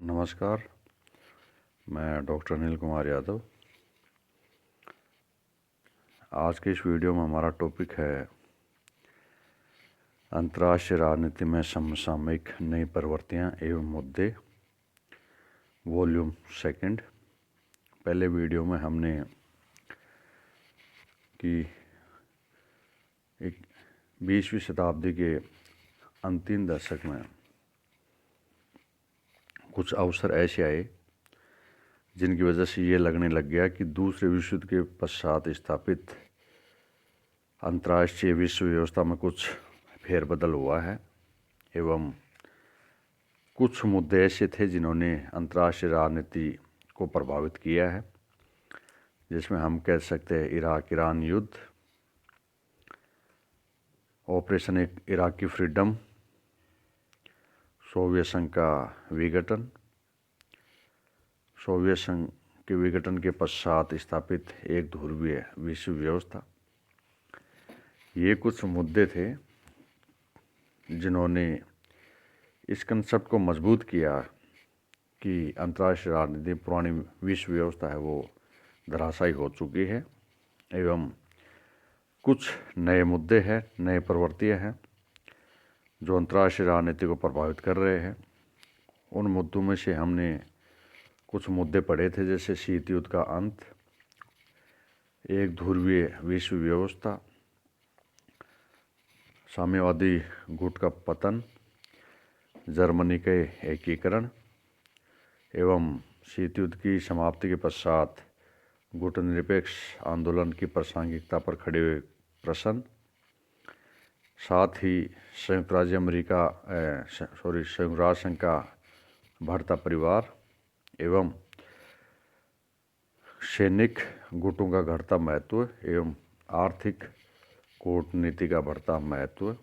नमस्कार, मैं डॉक्टर अनिल कुमार यादव। आज के इस वीडियो में हमारा टॉपिक है अंतर्राष्ट्रीय राजनीति में समसामयिक नई प्रवृत्तियां एवं मुद्दे, वॉल्यूम सेकंड। पहले वीडियो में हमने कि 20वीं शताब्दी के अंतिम दशक में कुछ अवसर ऐसे आए जिनकी वजह से ये लगने लग गया कि दूसरे विश्व युद्ध के पश्चात स्थापित अंतर्राष्ट्रीय विश्व व्यवस्था में कुछ फेरबदल हुआ है एवं कुछ मुद्दे ऐसे थे जिन्होंने अंतर्राष्ट्रीय राजनीति को प्रभावित किया है, जिसमें हम कह सकते हैं इराक ईरान युद्ध, ऑपरेशन इराकी फ्रीडम, सोवियत संघ का विघटन, सोवियत संघ के विघटन के पश्चात स्थापित एक ध्रुवीय विश्व व्यवस्था। ये कुछ मुद्दे थे जिन्होंने इस कंसेप्ट को मजबूत किया कि अंतर्राष्ट्रीय राजनीति पुरानी विश्व व्यवस्था है वो धराशायी हो चुकी है एवं कुछ नए मुद्दे हैं, नए प्रवृत्तियां हैं जो अंतर्राष्ट्रीय राजनीति को प्रभावित कर रहे हैं। उन मुद्दों में से हमने कुछ मुद्दे पढ़े थे, जैसे शीत युद्ध का अंत, एक ध्रुवीय विश्व व्यवस्था, साम्यवादी गुट का पतन, जर्मनी के एकीकरण एवं शीत युद्ध की समाप्ति के पश्चात गुटनिरपेक्ष आंदोलन की प्रासंगिकता पर खड़े हुए प्रश्न, साथ ही संयुक्त राज्य संघ का बढ़ता परिवार एवं सैनिक गुटों का घटता महत्व एवं आर्थिक कूटनीति का बढ़ता महत्व।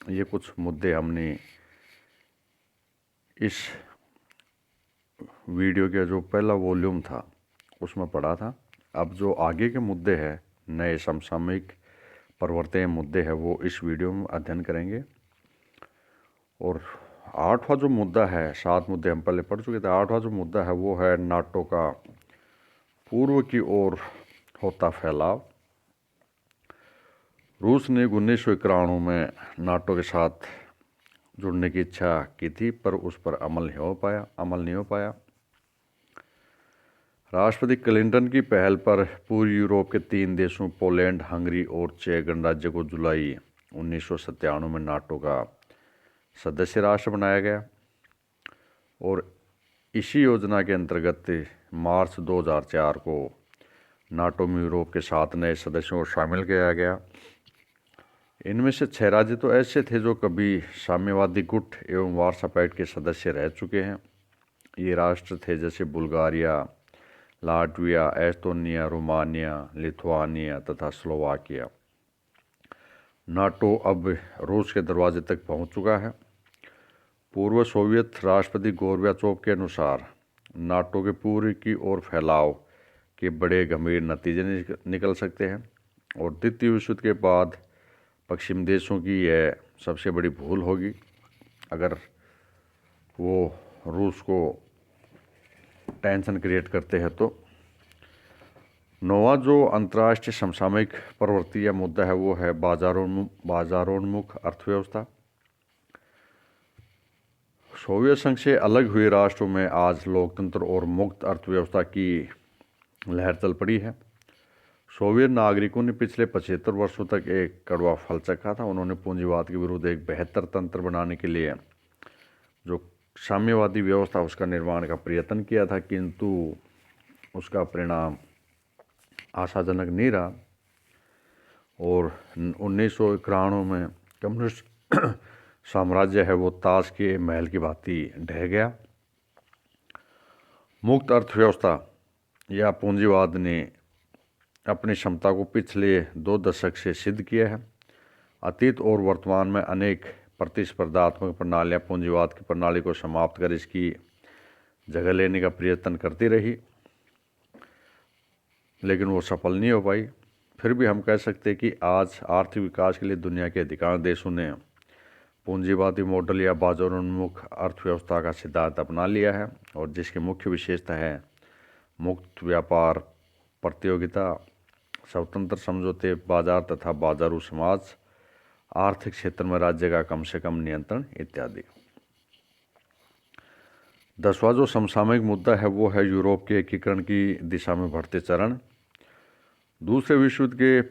ये कुछ मुद्दे हमने इस वीडियो का जो पहला वॉल्यूम था उसमें पढ़ा था। अब जो आगे के मुद्दे हैं, नए समसामयिक परिवर्तन मुद्दे हैं, वो इस वीडियो में अध्ययन करेंगे। और 8वां जो मुद्दा है, 7 मुद्दे हम पहले पढ़ चुके थे, 8वां जो मुद्दा है वो है नाटो का पूर्व की ओर होता फैलाव। रूस ने 1991 में नाटो के साथ जुड़ने की इच्छा की थी, पर उस पर अमल नहीं हो पाया। राष्ट्रपति क्लिंटन की पहल पर पूर्वी यूरोप के 3 देशों पोलैंड, हंगरी और चेक गणराज्य को जुलाई 1997 में नाटो का सदस्य राष्ट्र बनाया गया और इसी योजना के अंतर्गत मार्च 2004 को नाटो में यूरोप के 7 नए सदस्यों को शामिल किया गया। इनमें से 6 राज्य तो ऐसे थे जो कभी साम्यवादी गुट एवं वार्सा पैक्ट के सदस्य रह चुके हैं। ये राष्ट्र थे जैसे Bulgaria, Latvia, Estonia, Romania, Lithuania तथा स्लोवाकिया। नाटो अब रूस के दरवाजे तक पहुंच चुका है। पूर्व सोवियत राष्ट्रपति गोर्बाचोव के अनुसार नाटो के पूर्व की ओर फैलाव के बड़े गंभीर नतीजे निकल सकते हैं और द्वितीय विश्व युद्ध के बाद पश्चिम देशों की यह सबसे बड़ी भूल होगी अगर वो रूस को टेंशन क्रिएट करते हैं तो। 9वां जो अंतर्राष्ट्रीय समसामयिक प्रवृत्ति या मुद्दा है वो है बाजारोन्मुख अर्थव्यवस्था। सोवियत संघ से अलग हुए राष्ट्रों में आज लोकतंत्र और मुक्त अर्थव्यवस्था की लहर चल पड़ी है। सोवियत नागरिकों ने पिछले 75 वर्षों तक एक कड़वा फल चखा था। उन्होंने पूंजीवाद के विरुद्ध एक बेहतर तंत्र बनाने के लिए जो साम्यवादी व्यवस्था उसका निर्माण का प्रयत्न किया था, किंतु उसका परिणाम आशाजनक नहीं रहा और 1991 में कम्युनिस्ट साम्राज्य है वो ताश के महल की भांति ढह गया। मुक्त अर्थव्यवस्था या पूंजीवाद ने अपनी क्षमता को पिछले 2 दशक से सिद्ध किया है। अतीत और वर्तमान में अनेक प्रतिस्पर्धात्मक प्रणालियां पूंजीवाद की प्रणाली को समाप्त कर इसकी जगह लेने का प्रयत्न करती रही, लेकिन वो सफल नहीं हो पाई। फिर भी हम कह सकते हैं कि आज आर्थिक विकास के लिए दुनिया के अधिकांश देशों ने पूंजीवादी मॉडल या बाजारोन्मुख अर्थव्यवस्था का सिद्धांत अपना लिया है और जिसकी मुख्य विशेषता है मुक्त व्यापार, प्रतियोगिता, स्वतंत्र समझौते बाजार तथा बाजारू समाज, आर्थिक क्षेत्र में राज्य का कम से कम नियंत्रण इत्यादि। 10वां जो समसामयिक मुद्दा है वो है यूरोप के एकीकरण की दिशा में बढ़ते चरण। दूसरे विश्व युद्ध के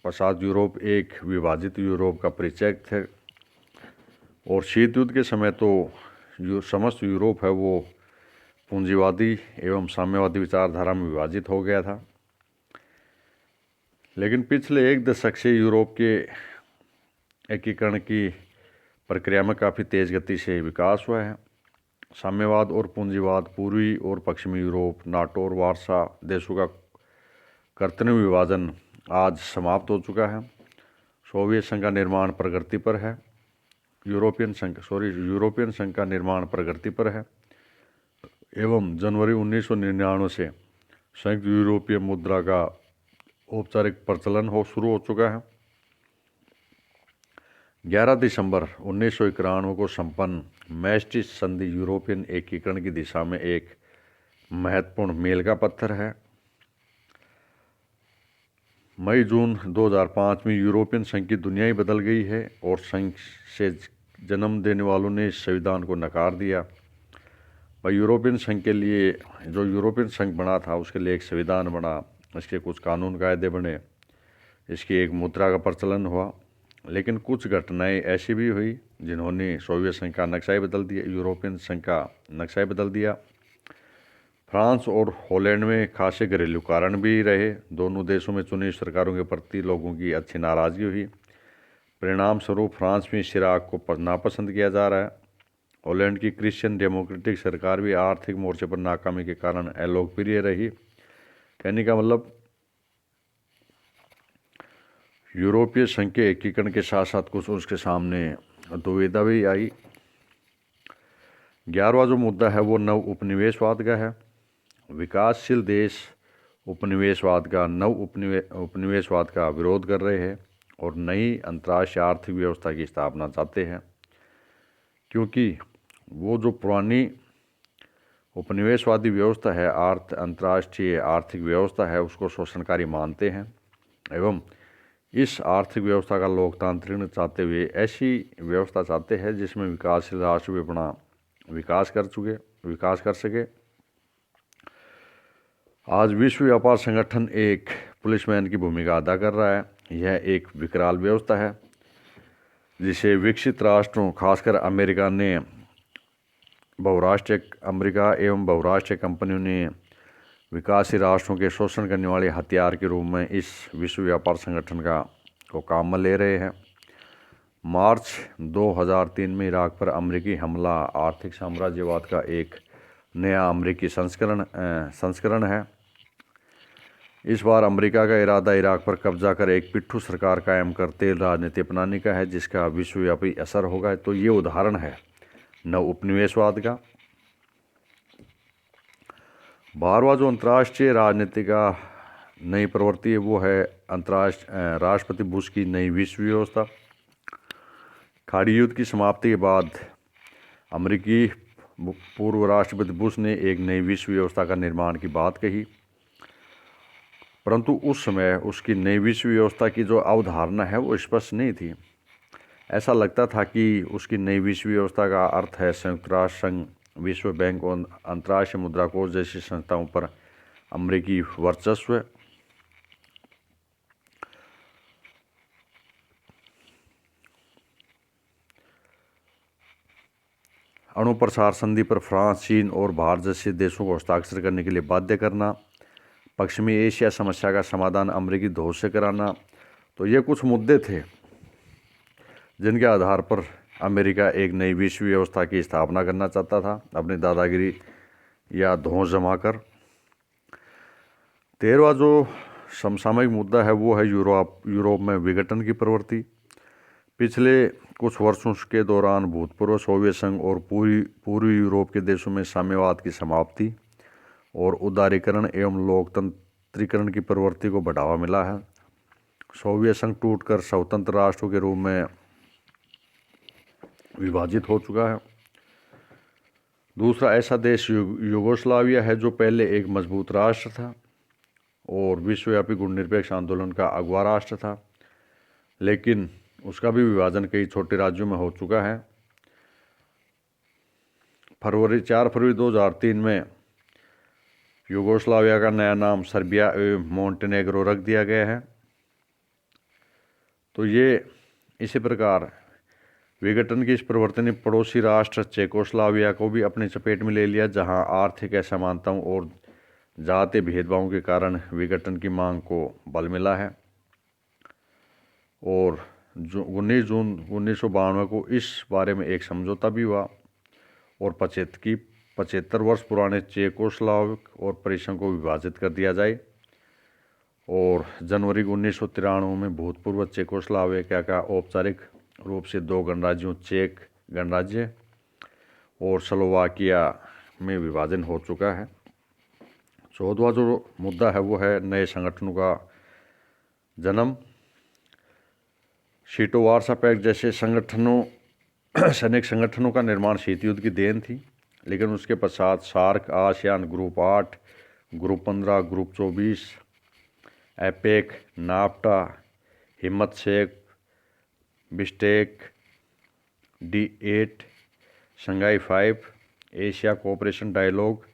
पश्चात यूरोप एक विभाजित यूरोप का परिचय थे और शीत युद्ध के समय तो समस्त यूरोप है वो पूंजीवादी एवं साम्यवादी विचारधारा में विभाजित हो गया था। लेकिन पिछले एक दशक से यूरोप के एकीकरण की प्रक्रिया में काफ़ी तेज़ गति से विकास हुआ है। साम्यवाद और पूंजीवाद पूर्वी और पश्चिमी यूरोप, नाटो और वार्सा देशों का कर्तव्य विभाजन आज समाप्त हो चुका है। सोवियत संघ का निर्माण प्रगति पर है। यूरोपियन संघ का निर्माण प्रगति पर है एवं जनवरी 1999 से संयुक्त यूरोपीय मुद्रा का औपचारिक प्रचलन शुरू हो चुका है। 11 दिसंबर 1991 को संपन्न मैस्ट्रिक्ट संधि यूरोपियन एकीकरण की दिशा में एक महत्वपूर्ण मील का पत्थर है। मई जून 2005 में यूरोपियन संघ की दुनिया ही बदल गई है और संघ से जन्म देने वालों ने इस संविधान को नकार दिया। यूरोपियन संघ के लिए जो यूरोपियन संघ बना था उसके लिए एक संविधान बना, इसके कुछ कानून कायदे बने, इसकी एक मुद्रा का प्रचलन हुआ। लेकिन कुछ घटनाएं ऐसी भी हुई जिन्होंने सोवियत संघ का नक्शा ही बदल दिया, यूरोपियन संघ का नक्शा ही बदल दिया। फ्रांस और हॉलैंड में खासे घरेलू कारण भी रहे। दोनों देशों में चुनी सरकारों के प्रति लोगों की अच्छी नाराज़गी हुई। परिणाम स्वरूप फ्रांस में शिराक को नापसंद किया जा रहा है। हॉलैंड की क्रिश्चियन डेमोक्रेटिक सरकार भी आर्थिक मोर्चे पर नाकामी के कारण अलोकप्रिय रही। कहने का मतलब यूरोपीय संघ के एकीकरण के साथ साथ कुछ उसके सामने दुविधा भी आई। 11वां जो मुद्दा है वो नव उपनिवेशवाद का है। विकासशील देश उपनिवेशवाद का विरोध कर रहे हैं और नई अंतर्राष्ट्रीय आर्थिक व्यवस्था की स्थापना चाहते हैं, क्योंकि वो जो पुरानी उपनिवेशवादी व्यवस्था है, अंतर्राष्ट्रीय आर्थिक व्यवस्था है, उसको शोषणकारी मानते हैं एवं इस आर्थिक व्यवस्था का लोकतांत्रिक चाहते हुए ऐसी व्यवस्था चाहते हैं जिसमें विकासशील राष्ट्र भी अपना विकास कर सके। आज विश्व व्यापार संगठन एक पुलिसमैन की भूमिका अदा कर रहा है। यह एक विकराल व्यवस्था है जिसे विकसित राष्ट्रों खासकर अमेरिका एवं बहुराष्ट्रीय कंपनियों ने विकासशील राष्ट्रों के शोषण करने वाले हथियार के रूप में इस विश्व व्यापार संगठन को काम में ले रहे हैं। मार्च 2003 में इराक पर अमेरिकी हमला आर्थिक साम्राज्यवाद का एक नया अमेरिकी संस्करण है। इस बार अमेरिका का इरादा इराक पर कब्जा कर एक पिट्ठू सरकार कायम कर तेल राजनीति अपनाने का है जिसका विश्वव्यापी असर होगा। तो ये उदाहरण है नव उपनिवेशवाद का। 12वां जो अंतर्राष्ट्रीय राजनीति का नई प्रवृत्ति है वो है राष्ट्रपति बुश की नई विश्व व्यवस्था। खाड़ी युद्ध की समाप्ति के बाद अमेरिकी पूर्व राष्ट्रपति बुश ने एक नई विश्व व्यवस्था का निर्माण की बात कही, परंतु उस समय उसकी नई विश्व व्यवस्था की जो अवधारणा है वो स्पष्ट नहीं थी। ऐसा लगता था कि उसकी नई विश्व व्यवस्था का अर्थ है संयुक्त राष्ट्र संघ, विश्व बैंक और अंतर्राष्ट्रीय मुद्रा कोष जैसी संस्थाओं पर अमेरिकी वर्चस्व। अणु प्रसार संधि पर फ्रांस, चीन और भारत जैसे देशों को हस्ताक्षर करने के लिए बाध्य करना, पश्चिमी एशिया समस्या का समाधान अमेरिकी धौर से कराना। तो ये कुछ मुद्दे थे जिनके आधार पर अमेरिका एक नई विश्व व्यवस्था की स्थापना करना चाहता था अपनी दादागिरी या धौंस जमा कर। 13वां जो समसामयिक मुद्दा है वो है यूरोप में विघटन की प्रवृत्ति। पिछले कुछ वर्षों के दौरान भूतपूर्व सोवियत संघ और पूर्वी यूरोप के देशों में साम्यवाद की समाप्ति और उदारीकरण एवं लोकतंत्रीकरण की प्रवृत्ति को बढ़ावा मिला है। सोवियत संघ टूटकर स्वतंत्र राष्ट्रों के रूप में विभाजित हो चुका है। दूसरा ऐसा देश यूगोस्लाविया है जो पहले एक मजबूत राष्ट्र था और विश्वव्यापी गुणनिरपेक्ष आंदोलन का अगुवा राष्ट्र था, लेकिन उसका भी विभाजन कई छोटे राज्यों में हो चुका है। 4 फरवरी 2003 में यूगोस्लाविया का नया नाम सर्बिया एवं मोंटेनेग्रो रख दिया गया है। तो ये इसी प्रकार विघटन की इस प्रवृत्ति ने पड़ोसी राष्ट्र चेकोस्लाविया को भी अपनी चपेट में ले लिया, जहां आर्थिक असमानताओं और जातीय भेदभावों के कारण विघटन की मांग को बल मिला है। और 19 जून 1992 को इस बारे में एक समझौता भी हुआ और 75 वर्ष पुराने चेकोस्लाविक और परिसंघ को विभाजित कर दिया जाए। और जनवरी 1993 में भूतपूर्व चेकोस्लाविया का औपचारिक रूप से 2 गणराज्यों चेक गणराज्य और स्लोवाकिया में विभाजन हो चुका है। 14वां जो मुद्दा है वो है नए संगठनों का जन्म। शीटो वार्सा पैक्ट जैसे सैनिक संगठनों का निर्माण शीत युद्ध की देन थी, लेकिन उसके पश्चात SAARC, ASEAN, group 8, group 15, group 24, APEC, NAFTA, हिम्मत शेख, BIMSTEC, D8, Shanghai 5, Asia cooperation dialogue,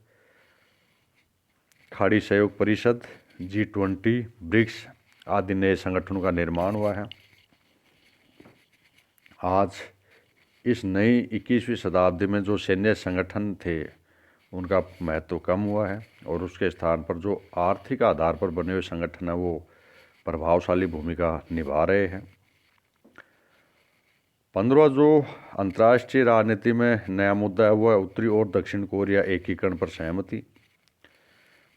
खाड़ी सहयोग परिषद, G20, ब्रिक्स आदि नए संगठनों का निर्माण हुआ है। आज इस नई 21वीं शताब्दी में जो सैन्य संगठन थे उनका महत्व कम हुआ है और उसके स्थान पर जो आर्थिक आधार पर बने हुए संगठन है वो प्रभावशाली भूमिका निभा रहे हैं। 15वां जो अंतर्राष्ट्रीय राजनीति में नया मुद्दा है वो है उत्तरी और दक्षिण कोरिया एकीकरण पर सहमति।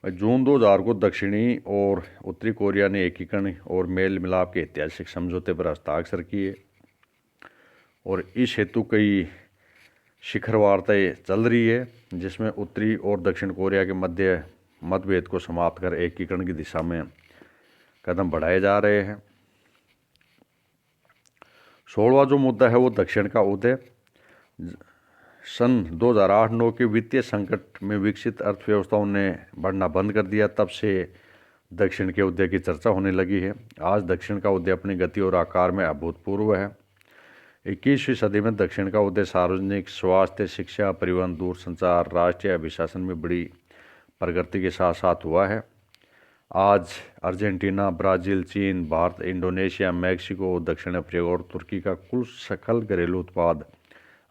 जून 2000 को दक्षिणी और उत्तरी कोरिया ने एकीकरण और मेल मिलाप के ऐतिहासिक समझौते पर हस्ताक्षर किए और इस हेतु कई शिखर वार्ताएं चल रही है, जिसमें उत्तरी और दक्षिण कोरिया के मध्य मतभेद को समाप्त कर एकीकरण की दिशा में कदम बढ़ाए जा रहे हैं। 16वां जो मुद्दा है वो दक्षिण का उदय। सन 2008-9 के वित्तीय संकट में विकसित अर्थव्यवस्थाओं ने बढ़ना बंद कर दिया, तब से दक्षिण के उदय की चर्चा होने लगी है। आज दक्षिण का उदय अपनी गति और आकार में अभूतपूर्व है। 21वीं सदी में दक्षिण का उदय सार्वजनिक स्वास्थ्य, शिक्षा, परिवहन, दूरसंचार, राष्ट्रीय अभिशासन में बड़ी प्रगति के साथ साथ हुआ है। आज अर्जेंटीना, ब्राज़ील, चीन, भारत, इंडोनेशिया, मैक्सिको, दक्षिण अफ्रीका और तुर्की का कुल सकल घरेलू उत्पाद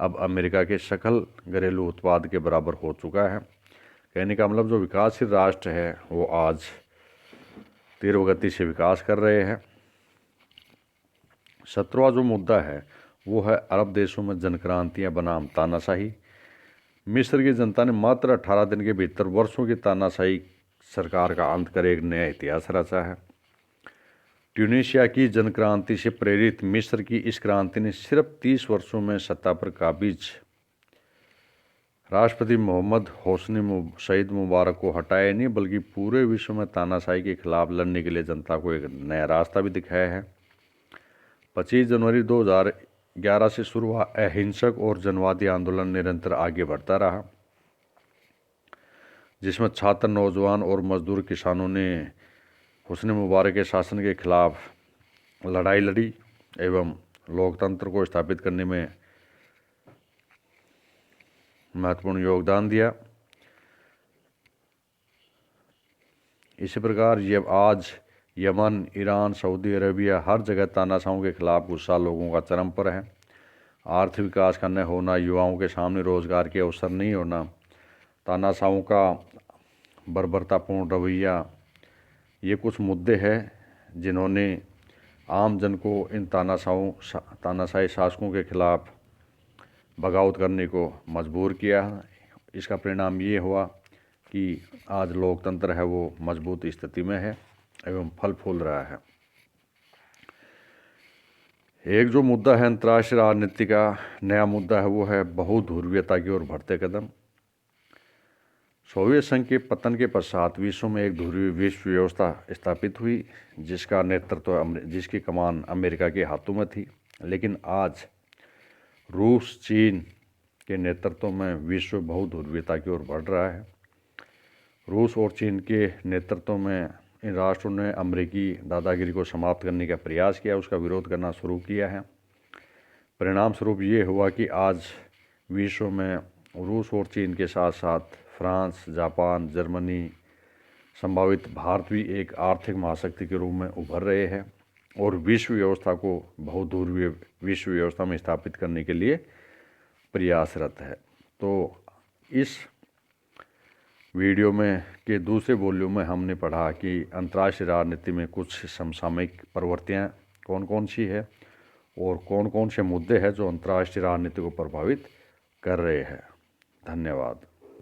अब अमेरिका के सकल घरेलू उत्पाद के बराबर हो चुका है। कहने का मतलब जो विकासशील राष्ट्र है वो आज तीव्र गति से विकास कर रहे हैं। 17वां जो मुद्दा है वो है अरब देशों में जनक्रांतियां बनाम तानाशाही। मिस्र की जनता ने मात्र 18 दिन के भीतर वर्षों की तानाशाही सरकार का अंत कर एक नया इतिहास रचा है। ट्यूनीशिया की जनक्रांति से प्रेरित मिस्र की इस क्रांति ने सिर्फ 30 वर्षों में सत्ता पर काबिज राष्ट्रपति मोहम्मद होसनी शहीद मुबारक को हटाया नहीं, बल्कि पूरे विश्व में तानाशाही के खिलाफ लड़ने के लिए जनता को एक नया रास्ता भी दिखाया है। 25 जनवरी 2011 से शुरू हुआ अहिंसक और जनवादी आंदोलन निरंतर आगे बढ़ता रहा, जिसमें छात्र, नौजवान और मजदूर किसानों ने हुस्न मुबारक के शासन के खिलाफ लड़ाई लड़ी एवं लोकतंत्र को स्थापित करने में महत्वपूर्ण योगदान दिया। इसी प्रकार आज यमन, ईरान, सऊदी अरेबिया हर जगह तानाशाहों के खिलाफ गुस्सा लोगों का चरम पर है। आर्थिक विकास का न होना, युवाओं के सामने रोजगार के अवसर नहीं होना, तानाशाहों का बर्बरतापूर्ण रवैया, ये कुछ मुद्दे हैं जिन्होंने आम जन को इन तानाशाही शासकों के खिलाफ बगावत करने को मजबूर किया। इसका परिणाम ये हुआ कि आज लोकतंत्र है वो मजबूत स्थिति में है एवं फल फूल रहा है। एक जो मुद्दा है अंतर्राष्ट्रीय राजनीति का नया मुद्दा है वो है बहुध्रुवीयता की ओर बढ़ते कदम। सोवियत संघ के पतन के पश्चात विश्व में एक ध्रुवीय विश्व व्यवस्था स्थापित हुई, जिसका नेतृत्व जिसकी कमान अमेरिका के हाथों में थी। लेकिन आज रूस चीन के नेतृत्व में विश्व बहुध्रुवीयता की ओर बढ़ रहा है। रूस और चीन के नेतृत्व में इन राष्ट्रों ने अमेरिकी दादागिरी को समाप्त करने का प्रयास किया, उसका विरोध करना शुरू किया है। परिणाम स्वरूप ये हुआ कि आज विश्व में रूस और चीन के साथ साथ फ्रांस, जापान, जर्मनी, संभावित भारत भी एक आर्थिक महाशक्ति के रूप में उभर रहे हैं और विश्व व्यवस्था को बहुध्रुवीय विश्व व्यवस्था में स्थापित करने के लिए प्रयासरत है। तो इस वीडियो में के दूसरे वॉल्यूम में हमने पढ़ा कि अंतर्राष्ट्रीय राजनीति में कुछ समसामयिक प्रवृत्तियाँ कौन कौन सी है और कौन कौन से मुद्दे हैं जो अंतर्राष्ट्रीय राजनीति को प्रभावित कर रहे हैं। धन्यवाद।